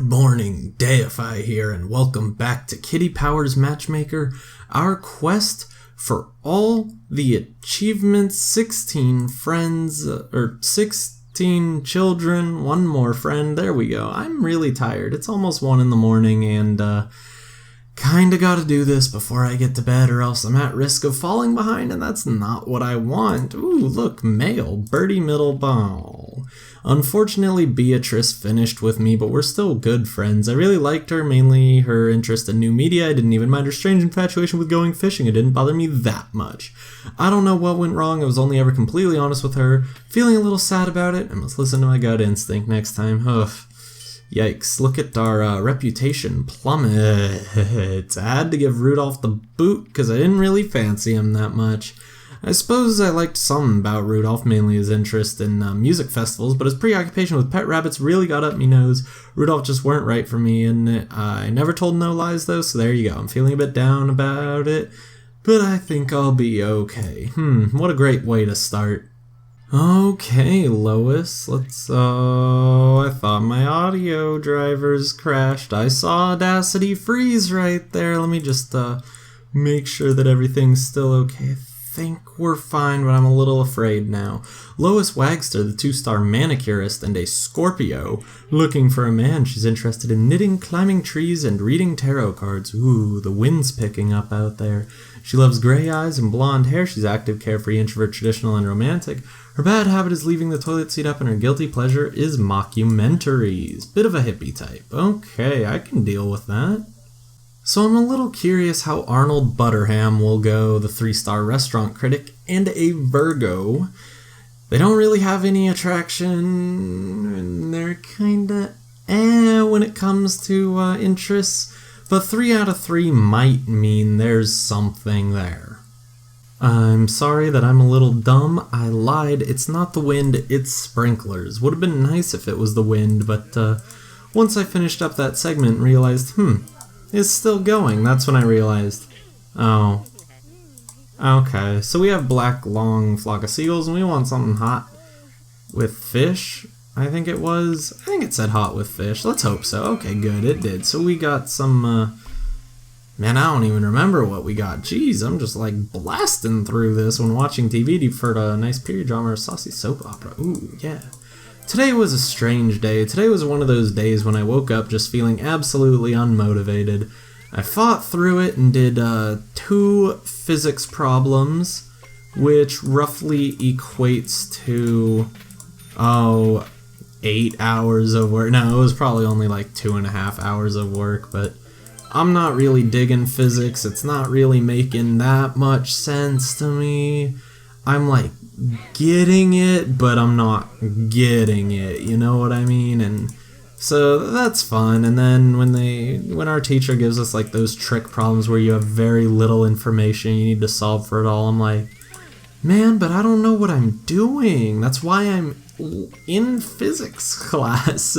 Good morning, Deify here, and welcome back to Kitty Powers Matchmaker, our quest for all the achievements, 16 friends, or 16 children, one more friend, there we go. I'm really tired, it's almost 1 in the morning, and kinda gotta do this before I get to bed or else I'm at risk of falling behind, and that's not what I want. Ooh, look, male, Birdie Middleball. Unfortunately, Beatrice finished with me, but we're still good friends. I really liked her, mainly her interest in new media. I didn't even mind her strange infatuation with going fishing. It didn't bother me that much. I don't know what went wrong. I was only ever completely honest with her. Feeling a little sad about it. I must listen to my gut instinct next time. Ugh. Yikes, look at our reputation plummet. I had to give Rudolph the boot because I didn't really fancy him that much. I suppose I liked some about Rudolph, mainly his interest in music festivals, but his preoccupation with pet rabbits really got up me nose. Rudolph just weren't right for me, and I never told no lies though, so there you go. I'm feeling a bit down about it, but I think I'll be okay. What a great way to start. Okay, Lois, I thought my audio drivers crashed. I saw Audacity freeze right there. Let me just make sure that everything's still okay. I think we're fine, but I'm a little afraid now. Lois Wagster, the 2-star manicurist and a Scorpio, looking for a man. She's interested in knitting, climbing trees, and reading tarot cards. Ooh, the wind's picking up out there. She loves gray eyes and blonde hair. She's active, carefree, introvert, traditional, and romantic. Her bad habit is leaving the toilet seat up, and her guilty pleasure is mockumentaries. Bit of a hippie type. Okay, I can deal with that. So I'm a little curious how Arnold Butterham will go, the 3-star restaurant critic, and a Virgo. They don't really have any attraction, and they're kinda when it comes to interests, but 3 out of 3 might mean there's something there. I'm sorry that I'm a little dumb. I lied. It's not the wind, it's sprinklers. Would have been nice if it was the wind, but once I finished up that segment and realized, it's still going. That's when I realized, oh, okay. So we have black long flock of seagulls, and we want something hot with fish. I think it said hot with fish. Let's hope so. Okay, good. It did. So we got some, man, I don't even remember what we got. Jeez, I'm just like blasting through this when watching TV. Deferred a nice period drama or saucy soap opera. Ooh, yeah. Today was a strange day. Today was one of those days when I woke up just feeling absolutely unmotivated. I fought through it and did 2 physics problems, which roughly equates to, 8 hours of work. No, it was probably only like 2.5 hours of work, but I'm not really digging physics. It's not really making that much sense to me. I'm like getting it, but I'm not getting it, you know what I mean? And so that's fun. And then when our teacher gives us like those trick problems where you have very little information you need to solve for it all, I'm like, man, but I don't know what I'm doing. That's why I'm in physics class.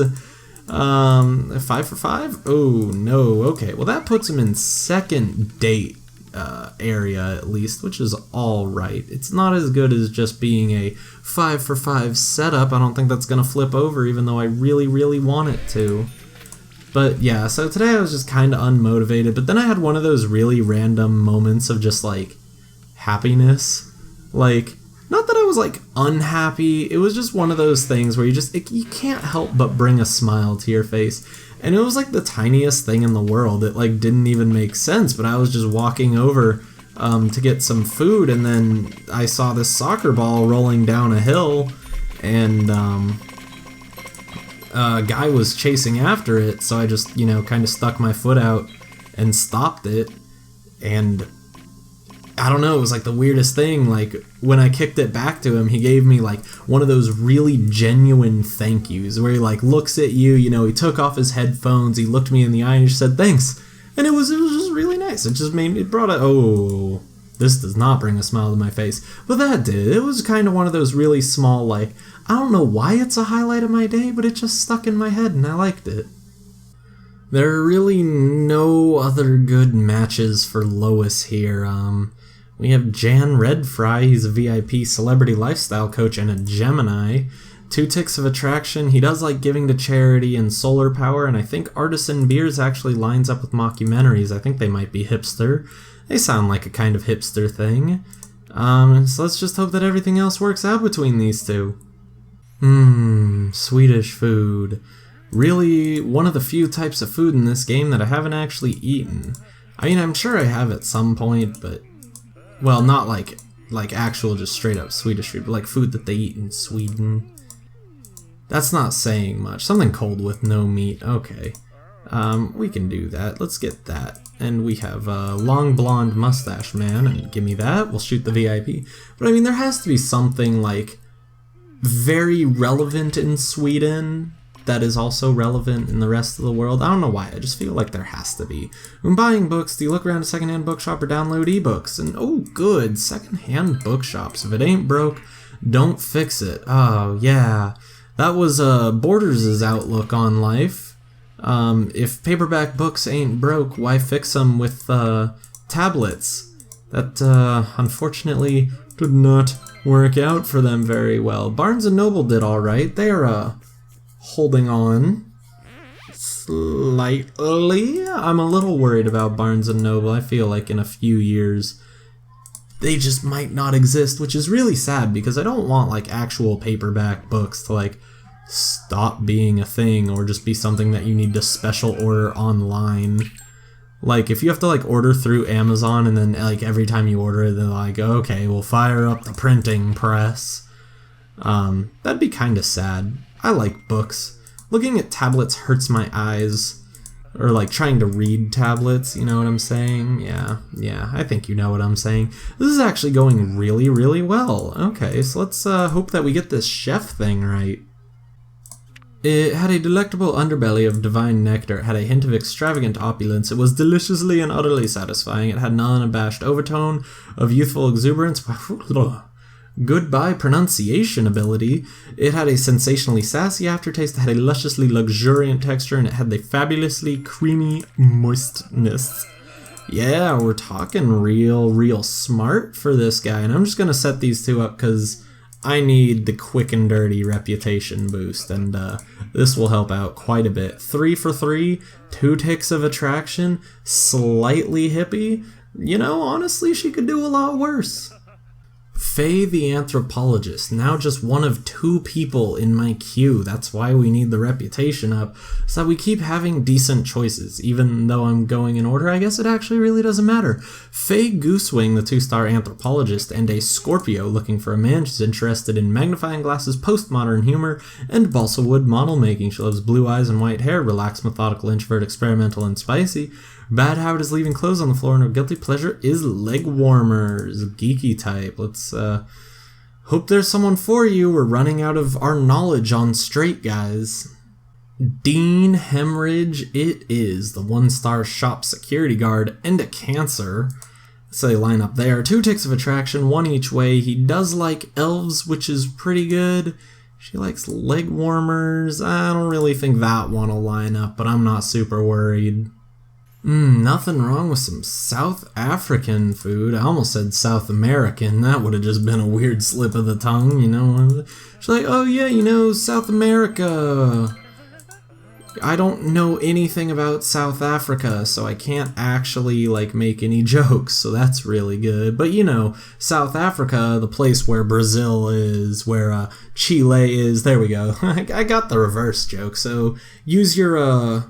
5 for 5? Oh no. Okay, well that puts him in second date area at least, which is alright. It's not as good as just being a 5 for 5 setup. I don't think that's gonna flip over, even though I really, really want it to. But yeah, so today I was just kinda unmotivated, but then I had one of those really random moments of just like happiness. Like, not that I was like unhappy, it was just one of those things where you can't help but bring a smile to your face. And it was like the tiniest thing in the world. It like didn't even make sense, but I was just walking over to get some food, and then I saw this soccer ball rolling down a hill, and a guy was chasing after it, so I just, kind of stuck my foot out and stopped it, and I don't know, it was like the weirdest thing. Like when I kicked it back to him, he gave me like one of those really genuine thank yous where he like looks at you, he took off his headphones, he looked me in the eye and he just said thanks. And it was just really nice. It brought this does not bring a smile to my face, but that did. It was kind of one of those really small, like, I don't know why it's a highlight of my day, but it just stuck in my head and I liked it. There are really no other good matches for Lois here. We have Redfry, he's a VIP celebrity lifestyle coach and a Gemini. 2 ticks of attraction. He does like giving to charity and solar power, and I think artisan beers actually lines up with mockumentaries. I think they might be hipster. They sound like a kind of hipster thing. So let's just hope that everything else works out between these two. Swedish food. Really one of the few types of food in this game that I haven't actually eaten. I mean, I'm sure I have at some point, but, well, not like actual just straight up Swedish food, but like food that they eat in Sweden. That's not saying much. Something cold with no meat. Okay. We can do that. Let's get that. And we have a long blonde mustache man, and give me that. We'll shoot the VIP. But I mean, there has to be something like very relevant in Sweden that is also relevant in the rest of the world. I don't know why, I just feel like there has to be. When buying books, do you look around a secondhand bookshop or download ebooks? And oh good, secondhand bookshops. If it ain't broke, don't fix it. Oh yeah, that was Borders' outlook on life. If paperback books ain't broke, why fix them with tablets? That unfortunately did not work out for them very well. Barnes & Noble did alright. They are holding on slightly. I'm a little worried about Barnes & Noble. I feel like in a few years they just might not exist, which is really sad because I don't want like actual paperback books to like stop being a thing or just be something that you need to special order online. Like if you have to like order through Amazon and then like every time you order it they're like, okay, we'll fire up the printing press. That'd be kind of sad. I like books. Looking at tablets hurts my eyes. Or like trying to read tablets, you know what I'm saying? Yeah, I think you know what I'm saying. This is actually going really, really well. Okay, so let's hope that we get this chef thing right. It had a delectable underbelly of divine nectar. It had a hint of extravagant opulence. It was deliciously and utterly satisfying. It had an unabashed overtone of youthful exuberance. Goodbye pronunciation ability. It had a sensationally sassy aftertaste that had a lusciously luxuriant texture, and it had the fabulously creamy moistness. Yeah, we're talking real smart for this guy, and I'm just gonna set these two up because I need the quick and dirty reputation boost, and this will help out quite a bit. 3 for 3, 2 ticks of attraction, slightly hippie. You know, honestly, she could do a lot worse. Faye the anthropologist, now just one of 2 people in my queue. That's why we need the reputation up, so that we keep having decent choices. Even though I'm going in order, I guess it actually really doesn't matter. Faye Goosewing, the 2-star anthropologist, and a Scorpio looking for a man. She's interested in magnifying glasses, postmodern humor, and balsa wood model making. She loves blue eyes and white hair, relaxed, methodical, introvert, experimental, and spicy. Bad habit is leaving clothes on the floor, and her guilty pleasure is leg warmers. Geeky type. Let's hope there's someone for you. We're running out of our knowledge on straight guys. Dean Hemorrhage it is, the 1-star shop security guard and a Cancer. So they line up there. 2 ticks of attraction, 1 each way. He does like elves, which is pretty good. She likes leg warmers. I don't really think that one will line up, but I'm not super worried. Nothing wrong with some South African food. I almost said South American. That would have just been a weird slip of the tongue, you know. She's like, oh yeah, you know, South America. I don't know anything about South Africa, so I can't actually, like, make any jokes, so that's really good. But, you know, South Africa, the place where Brazil is, where Chile is, there we go. I got the reverse joke, so use your,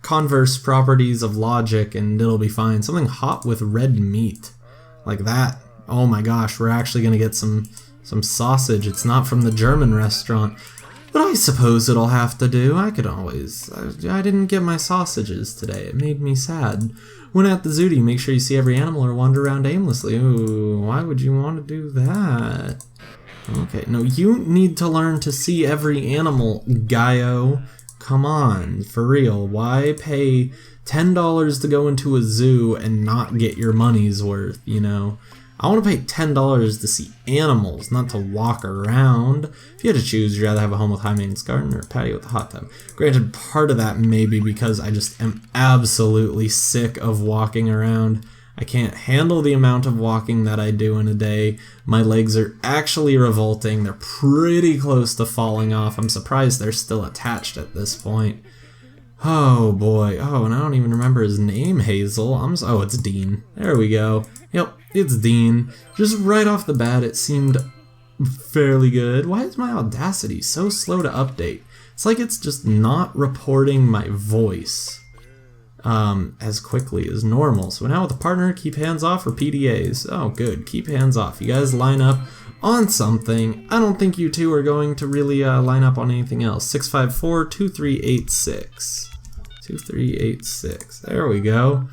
converse properties of logic and it'll be fine. Something hot with red meat. Like that. Oh my gosh, we're actually gonna get some sausage. It's not from the German restaurant. But I suppose it'll have to do. I could always... I didn't get my sausages today. It made me sad. When at the zoo, do you make sure you see every animal or wander around aimlessly? Ooh, why would you want to do that? Okay, no, you need to learn to see every animal, Gaio. Come on, for real. Why pay $10 to go into a zoo and not get your money's worth, you know? I want to pay $10 to see animals, not to walk around. If you had to choose, would you rather have a home with high maintenance garden or a patio with a hot tub? Granted, part of that may be because I just am absolutely sick of walking around. I can't handle the amount of walking that I do in a day. My legs are actually revolting. They're pretty close to falling off. I'm surprised they're still attached at this point. Oh boy. Oh, and I don't even remember his name, Hazel. Oh, it's Dean. There we go. Yep, it's Dean. Just right off the bat, it seemed fairly good. Why is my Audacity so slow to update? It's like it's just not reporting my voice as quickly as normal. So now with the partner, keep hands off for PDAs. Oh, good. Keep hands off. You guys line up on something. I don't think you two are going to really line up on anything else. 654-2386. 2386. There we go.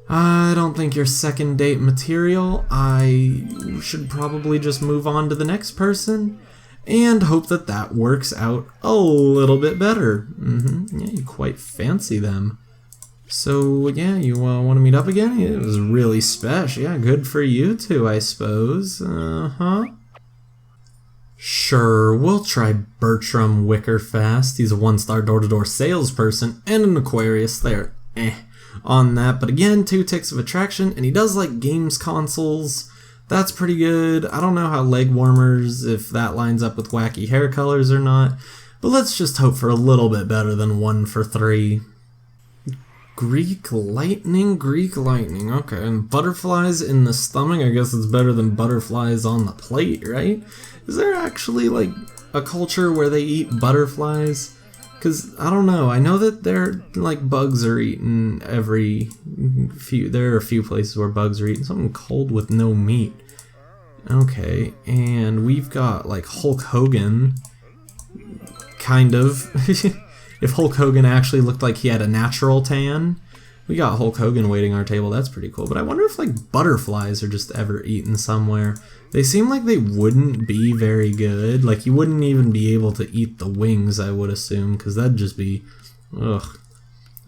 I don't think you're second date material. I should probably just move on to the next person and hope that that works out a little bit better. Yeah, you quite fancy them. So yeah, you want to meet up again? It was really special. Yeah, good for you two, I suppose. Sure, we'll try Bertram Wickerfast. He's a 1-star door-to-door salesperson and an Aquarius. There, on that. But again, 2 ticks of attraction, and he does like games consoles. That's pretty good. I don't know how leg warmers, if that lines up with wacky hair colors or not. But let's just hope for a little bit better than 1 for 3. Greek lightning. Okay, and butterflies in the stomach. I guess it's better than butterflies on the plate, right? Is there actually like a culture where they eat butterflies? Because I don't know. I know that they're like bugs are eaten every few. There are a few places where bugs are eaten. Something cold with no meat. Okay, and we've got like Hulk Hogan. Kind of. If Hulk Hogan actually looked like he had a natural tan. We got Hulk Hogan waiting our table. That's pretty cool. But I wonder if like butterflies are just ever eaten somewhere. They seem like they wouldn't be very good. Like you wouldn't even be able to eat the wings, I would assume, because that'd just be, ugh.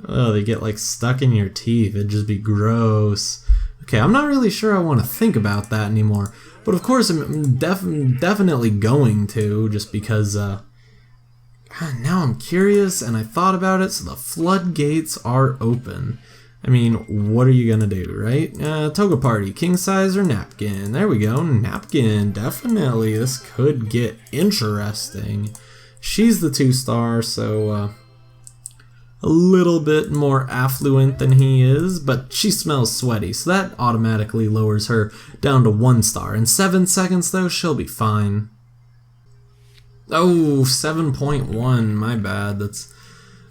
Oh, they get like stuck in your teeth. It'd just be gross. Okay, I'm not really sure I want to think about that anymore. But of course, I'm definitely going to, just because now I'm curious and I thought about it, so the floodgates are open. I mean, what are you gonna do, right? Toga party, king size or napkin? There we go, napkin, definitely. This could get interesting. She's the 2-star, so a little bit more affluent than he is, but she smells sweaty, so that automatically lowers her down to 1-star. In 7 seconds, though, she'll be fine. Oh, 7.1, my bad. That's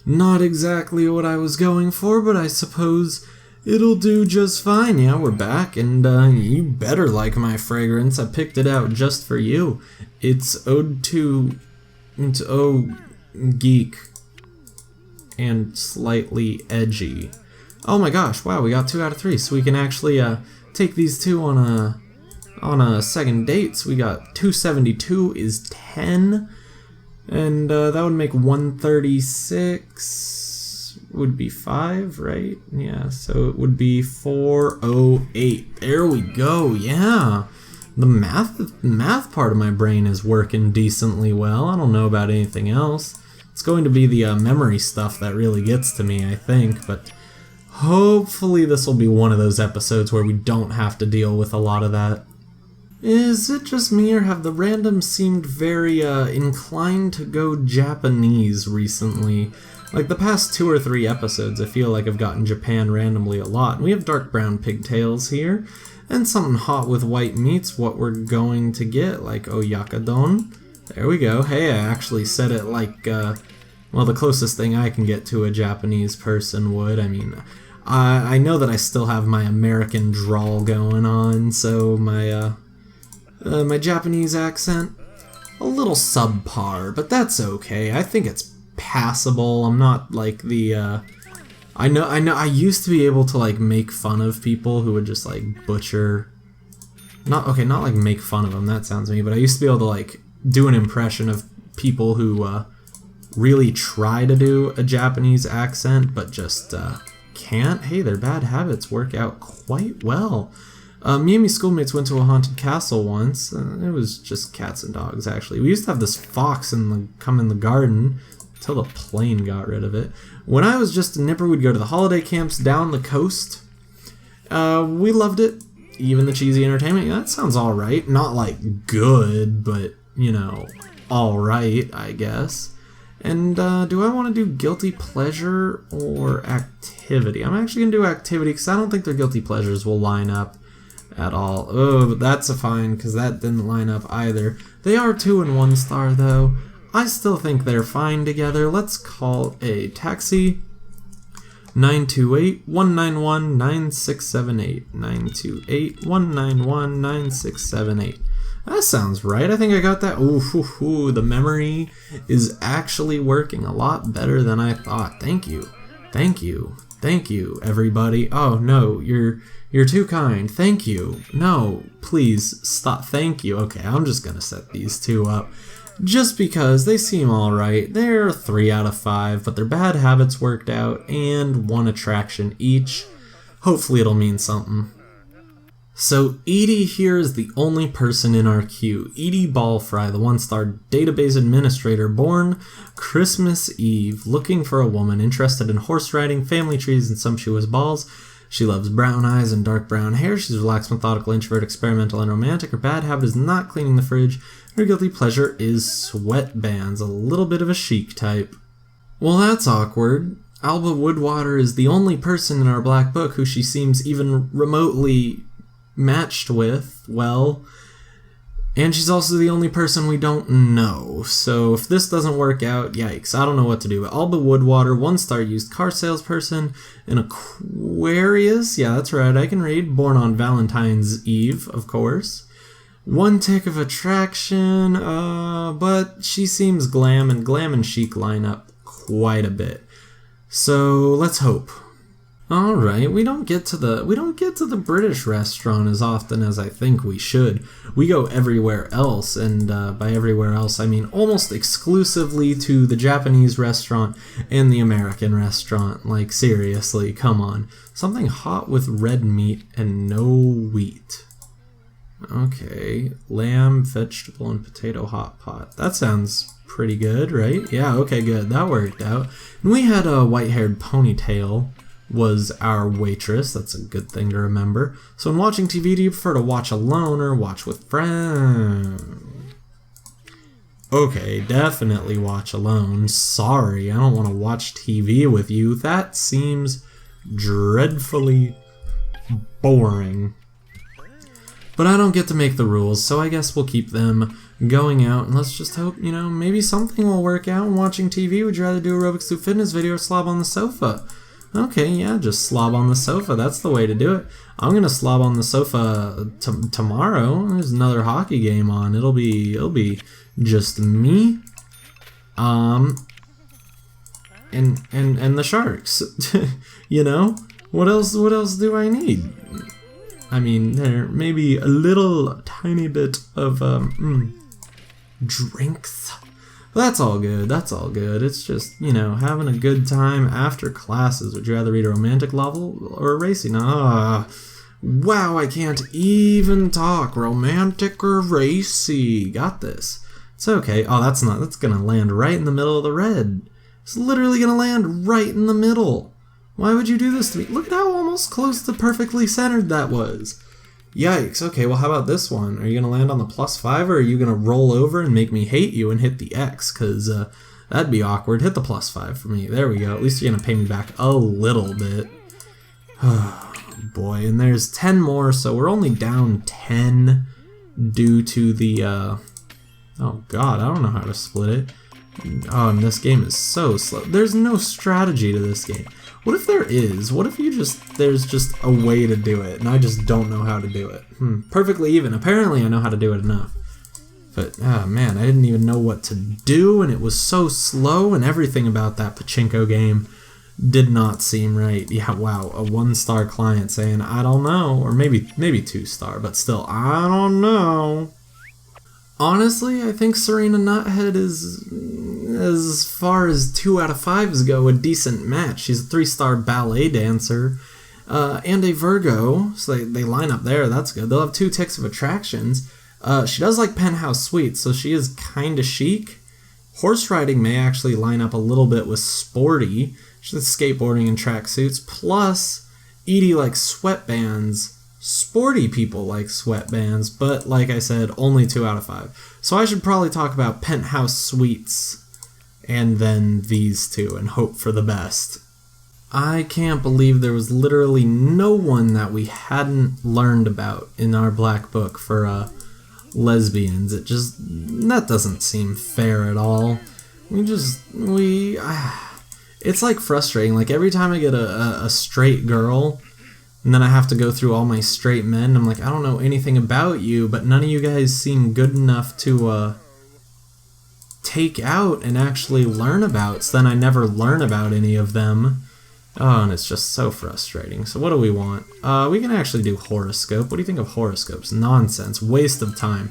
not exactly what I was going for, but I suppose it'll do just fine. Yeah, we're back, and you better like my fragrance. I picked it out just for you. It's Ode to Geek and slightly edgy. Oh my gosh, wow, we got 2 out of 3, so we can actually take these two on a second date. So we got 272 is 10, and that would make 136 would be 5, right? Yeah, so it would be 408. There we go. Yeah, the math part of my brain is working decently well. I don't know about anything else. It's going to be the memory stuff that really gets to me, I think, but hopefully this will be one of those episodes where we don't have to deal with a lot of that. Is it just me, or have the randoms seemed very inclined to go Japanese recently? Like the past 2 or 3 episodes, I feel like I've gotten Japan randomly a lot. We have dark brown pigtails here, and something hot with white meat's what we're going to get, like oyakadon. There we go. Hey, I actually said it like, well, the closest thing I can get to a Japanese person would. I mean, I know that I still have my American drawl going on, so my Japanese accent, a little subpar, but that's okay. I think it's passable. I'm not like the, I know, I used to be able to like make fun of people who would just like butcher, not like make fun of them, that sounds mean, but I used to be able to like do an impression of people who really try to do a Japanese accent, but just can't. Hey, their bad habits work out quite well. Me and my schoolmates went to a haunted castle once. It was just cats and dogs, actually. We used to have this fox come in the garden until the plane got rid of it. When I was just a nipper, we'd go to the holiday camps down the coast, We loved it. Even the cheesy entertainment, that sounds alright. Not like good, but, you know, alright, I guess. And do I want to do guilty pleasure or activity? I'm actually going to do activity because I don't think their guilty pleasures will line up at all. Oh, but that's a fine because that didn't line up either. They are 2 and 1 star though. I still think they're fine together. Let's call a taxi. 928-191-9678. 928-191-9678. That sounds right. I think I got that. Ooh, the memory is actually working a lot better than I thought. Thank you. Thank you. Thank you, everybody. Oh, no, you're too kind. Thank you. No, please, stop. Thank you. Okay, I'm just gonna set these 2 up. Just because they seem alright. They're 3 out of 5, but their bad habits worked out, and 1 attraction each. Hopefully it'll mean something. So Edie here is the only person in our queue. Edie Ballfry, the 1-star database administrator, born Christmas Eve, looking for a woman, interested in horse riding, family trees, and sumptuous balls. She loves brown eyes and dark brown hair. She's relaxed, methodical, introvert, experimental, and romantic. Her bad habit is not cleaning the fridge. Her guilty pleasure is sweatbands, a little bit of a chic type. Well, that's awkward. Alba Woodwater is the only person in our black book who she seems even remotely matched with, well, and she's also the only person we don't know. So if this doesn't work out, yikes, I don't know what to do. Alba Woodwater, 1-star used car salesperson, an Aquarius, yeah, that's right, I can read, born on Valentine's Eve, of course. 1 tick of attraction, but she seems glam and chic line up quite a bit. So let's hope. All right, we don't get to the British restaurant as often as I think we should. We go everywhere else, and by everywhere else I mean almost exclusively to the Japanese restaurant and the American restaurant. Like seriously, come on. Something hot with red meat and no wheat. Okay, lamb, vegetable, and potato hot pot. That sounds pretty good, right? Yeah, okay, good. That worked out. And we had a white-haired ponytail was our waitress. That's a good thing to remember. So when watching TV, do you prefer to watch alone or watch with friends? Okay, definitely watch alone. Sorry, I don't want to watch TV with you. That seems dreadfully boring. But I don't get to make the rules, so I guess we'll keep them going out, and let's just hope, you know, maybe something will work out. And watching TV, would you rather do aerobics through fitness video or slob on the sofa? Okay, yeah, just slob on the sofa. That's the way to do it. I'm gonna slob on the sofa tomorrow. There's another hockey game on. It'll be just me, and the Sharks. You know, what else do I need? I mean, there may be a little tiny bit of drinks. That's all good. That's all good. It's just, you know, having a good time after classes. Would you rather read a romantic novel or a racy? Wow, I can't even talk. Romantic or racy? Got this. It's okay. Oh, that's gonna land right in the middle of the red. It's literally gonna land right in the middle. Why would you do this to me? Look at how almost close to perfectly centered that was. Yikes. Okay, well, how about this one? Are you going to land on the +5, or are you going to roll over and make me hate you and hit the X? Because that'd be awkward. Hit the +5 for me. There we go. At least you're going to pay me back a little bit. Oh, boy. And there's 10 more, so we're only down 10 due to the... oh, God. I don't know how to split it. Oh, and this game is so slow. There's no strategy to this game. What if there is? What if there's just a way to do it, and I just don't know how to do it? Perfectly even. Apparently I know how to do it enough. But, oh man, I didn't even know what to do, and it was so slow, and everything about that pachinko game did not seem right. Yeah, wow, a 1-star client saying, I don't know, or maybe 2-star, but still, I don't know. Honestly, I think Serena Nuthead is, as far as 2 out of 5s go, a decent match. She's a 3-star ballet dancer, and a Virgo, so they line up there, that's good. They'll have 2 ticks of attractions. She does like penthouse suites, so she is kinda chic. Horse riding may actually line up a little bit with sporty. She's skateboarding and tracksuits, plus Edie likes sweatbands. Sporty people like sweatbands, but like I said, only 2 out of 5. So I should probably talk about penthouse suites and then these two and hope for the best. I can't believe there was literally no one that we hadn't learned about in our black book for lesbians. That doesn't seem fair at all. It's like frustrating. Like every time I get a straight girl, and then I have to go through all my straight men, I'm like, I don't know anything about you, but none of you guys seem good enough to take out and actually learn about, so then I never learn about any of them. Oh, and it's just so frustrating. So what do we want? We can actually do horoscope. What do you think of horoscopes? Nonsense. Waste of time.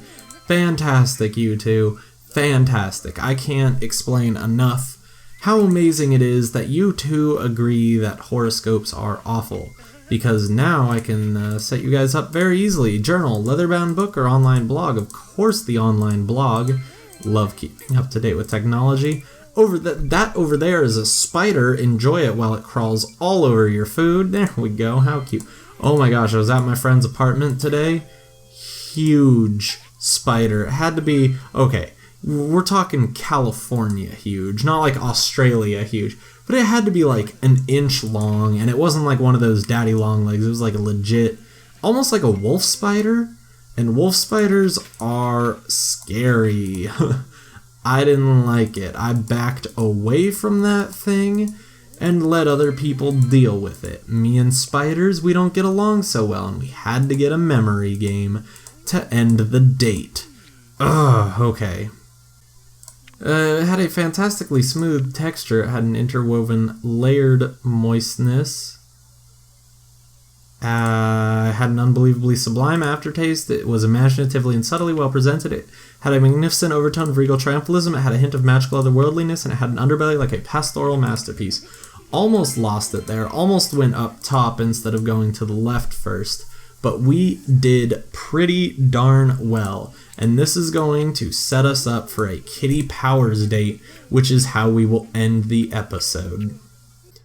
Fantastic, you two. Fantastic. I can't explain enough how amazing it is that you two agree that horoscopes are awful. Because now I can set you guys up very easily. Journal, leatherbound book, or online blog. Of course the online blog. Love keeping up to date with technology. That over there is a spider. Enjoy it while it crawls all over your food. There we go. How cute. Oh my gosh, I was at my friend's apartment today. Huge spider. It had to be... Okay, we're talking California huge, not like Australia huge. But it had to be like an inch long, and it wasn't like one of those daddy long legs. It was like a legit, almost like a wolf spider. And wolf spiders are scary. I didn't like it. I backed away from that thing and let other people deal with it. Me and spiders, we don't get along so well, and we had to get a memory game to end the date. Ugh, okay. It had a fantastically smooth texture. It had an interwoven layered moistness. It had an unbelievably sublime aftertaste. It was imaginatively and subtly well presented. It had a magnificent overtone of regal triumphalism. It had a hint of magical otherworldliness, and it had an underbelly like a pastoral masterpiece. Almost lost it there. Almost went up top instead of going to the left first. But we did pretty darn well. And this is going to set us up for a Kitty Powers date, which is how we will end the episode.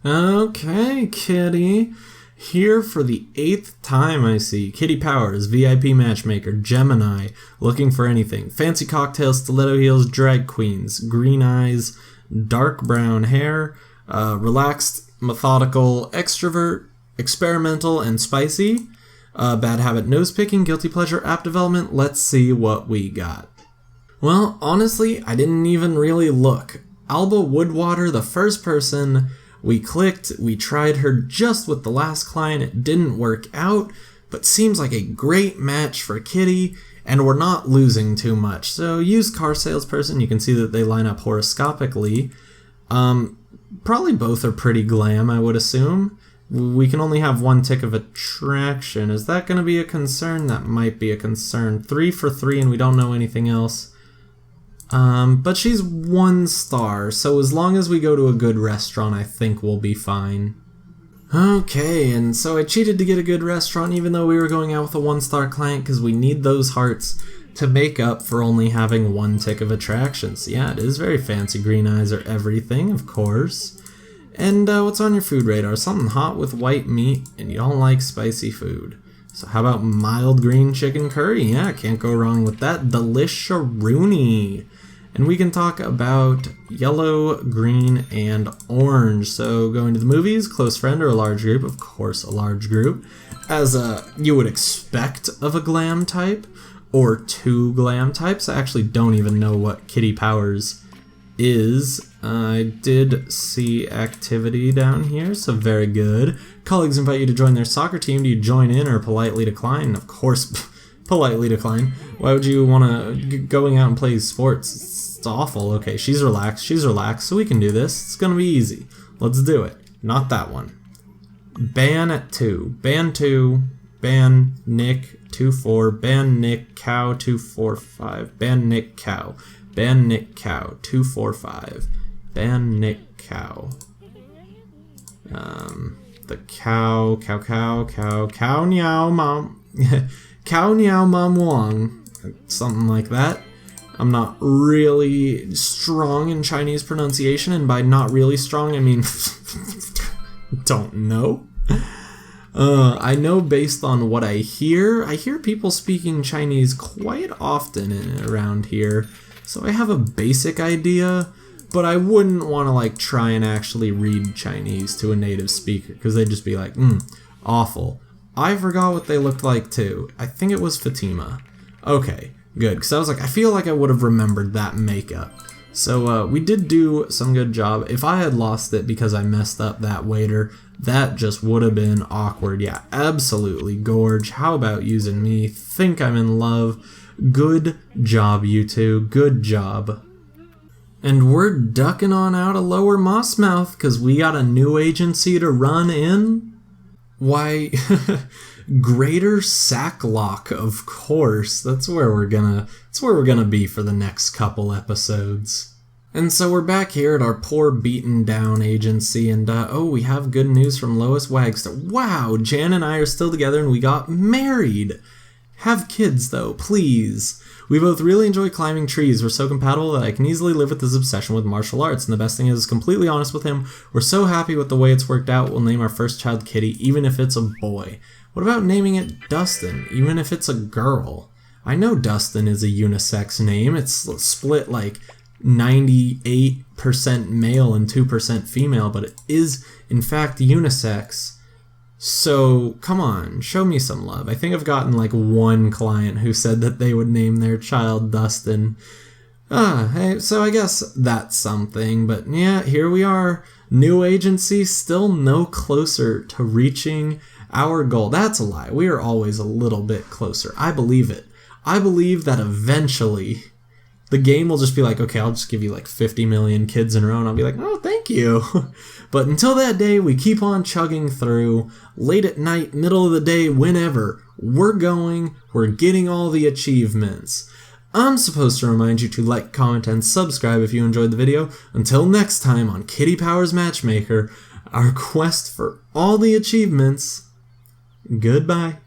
Okay, Kitty. Here for the 8th time I see Kitty Powers, VIP Matchmaker, Gemini, looking for anything. Fancy cocktails, stiletto heels, drag queens, green eyes, dark brown hair, relaxed, methodical, extrovert, experimental, and spicy. Bad habit, nose picking, guilty pleasure, app development. Let's see what we got. Well, honestly, I didn't even really look. Alba Woodwater, the first person we clicked, we tried her just with the last client. It didn't work out, but seems like a great match for Kitty, and we're not losing too much. So used car salesperson, you can see that they line up horoscopically. Probably both are pretty glam, I would assume. We can only have one tick of attraction. Is that going to be a concern? That might be a concern. 3 for 3 and we don't know anything else. But she's 1 star, so as long as we go to a good restaurant, I think we'll be fine. Okay, and so I cheated to get a good restaurant even though we were going out with a 1-star client because we need those hearts to make up for only having 1 tick of attraction. So yeah, it is very fancy. Green eyes are everything, of course. And what's on your food radar? Something hot with white meat, and you don't like spicy food. So how about mild green chicken curry? Yeah, can't go wrong with that. Delisharoonie. And we can talk about yellow, green, and orange. So going to the movies, close friend or a large group? Of course, a large group. As you would expect of a glam type, or 2 glam types. I actually don't even know what Kitty Powers is. I did see activity down here, so very good. Colleagues invite you to join their soccer team. Do you join in or politely decline? Of course, politely decline. Why would you want to going out and play sports? It's awful. Okay, she's relaxed, so we can do this. It's gonna be easy. Let's do it. Not that one. Ban at 2. Ban 2. Ban Nick 2-4. Ban Nick Cow 2-4-5. Ban Nick Cow. Ban Nick Cow 2-4-5. Ban Nick Cow. The cow meow mom. Cow meow mom wong. Something like that. I'm not really strong in Chinese pronunciation, and by not really strong, I mean don't know. I know based on what I hear people speaking Chinese quite often around here, so I have a basic idea, but I wouldn't want to like try and actually read Chinese to a native speaker, because they'd just be like, awful. I forgot what they looked like too. I think it was Fatima. Okay, good, because I was like, I feel like I would have remembered that makeup. So we did do some good job. If I had lost it because I messed up that waiter, that just would have been awkward. Yeah, absolutely, Gorge. How about using me? Think I'm in love. Good job, you two. Good job. And we're ducking on out of Lower Mossmouth because we got a new agency to run in. Why, Greater Sacklock, of course. That's where we're gonna be for the next couple episodes. And so we're back here at our poor beaten down agency, and we have good news from Lois Wagster. Wow, Jan and I are still together and we got married. Have kids though, please. We both really enjoy climbing trees. We're so compatible that I can easily live with this obsession with martial arts, and the best thing is, completely honest with him, we're so happy with the way it's worked out, we'll name our first child Kitty, even if it's a boy. What about naming it Dustin, even if it's a girl? I know Dustin is a unisex name. It's split like 98% male and 2% female, but it is in fact unisex. So come on, show me some love. I think I've gotten like one client who said that they would name their child Dustin. Hey, so I guess that's something, but yeah, here we are. New agency, still no closer to reaching our goal. That's a lie. We are always a little bit closer. I believe it. I believe that eventually the game will just be like, okay, I'll just give you like 50 million kids in a row, and I'll be like, oh, thank you. But until that day, we keep on chugging through, late at night, middle of the day, whenever. We're getting all the achievements. I'm supposed to remind you to like, comment, and subscribe if you enjoyed the video. Until next time on Kitty Powers Matchmaker, our quest for all the achievements. Goodbye.